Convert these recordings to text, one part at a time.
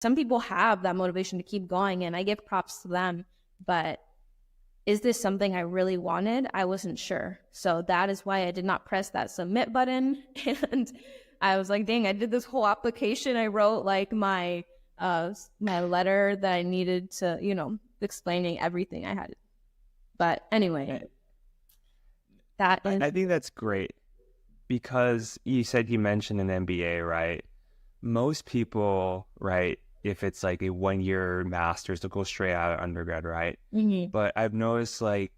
some people have that motivation to keep going, and I give props to them. But is this something I really wanted? I wasn't sure. So that is why I did not press that submit button. And I was like, dang, I did this whole application. I wrote like my letter that I needed to, explaining everything I had. But anyway, that is, I think that's great because you mentioned an MBA, right? Most people, right, if it's like a 1 year master's, they'll go straight out of undergrad, right? mhm, But I've noticed like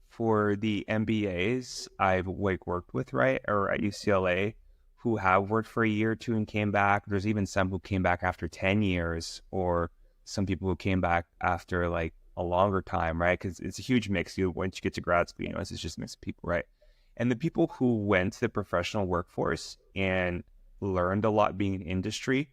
for the MBAs I've like worked with, right, or at UCLA, who have worked for a year or two and came back. There's even some who came back after 10 years, or some people who came back after like a longer time, right? Because it's a huge mix. Once you get to grad school, it's just a mix of people, right? And the people who went to the professional workforce and learned a lot being in industry,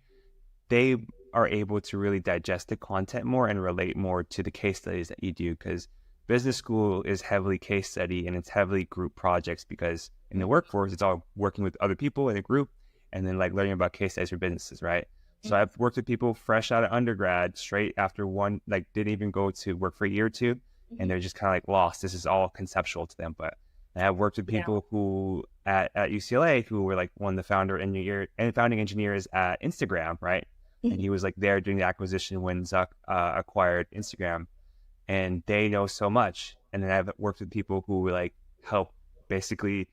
they are able to really digest the content more and relate more to the case studies that you do, because business school is heavily case study and it's heavily group projects, because in the workforce it's all working with other people in a group and then like learning about case studies for businesses, right? So I've worked with people fresh out of undergrad, straight after one, like didn't even go to work for a year or two, and they're just kind of like lost. This is all conceptual to them. But I have worked with yeah. people who at UCLA who were like one of the founding engineers at Instagram, right? And he was like there doing the acquisition when Zuck acquired Instagram, and they know so much. And then I've worked with people who like help basically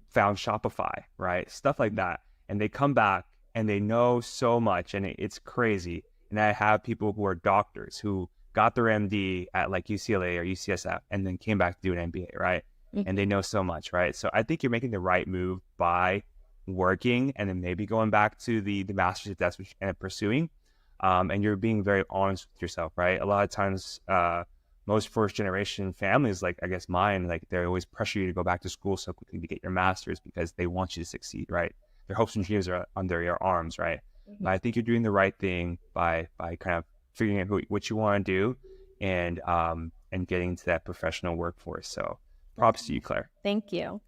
found Shopify, right? Stuff like that. And they come back and they know so much, and it's crazy. And I have people who are doctors who got their MD at like UCLA or UCSF and then came back to do an MBA, right? And they know so much, right? So I think you're making the right move by working and then maybe going back to the master's if that's what you end up pursuing. And you're being very honest with yourself, right? A lot of times, most first generation families, like I guess mine, like they always pressure you to go back to school so quickly to get your master's because they want you to succeed, right? Their hopes and dreams are under your arms, right? But I think you're doing the right thing by kind of figuring out what you want to do, and getting to that professional workforce. So props to you, Claire. Thank you.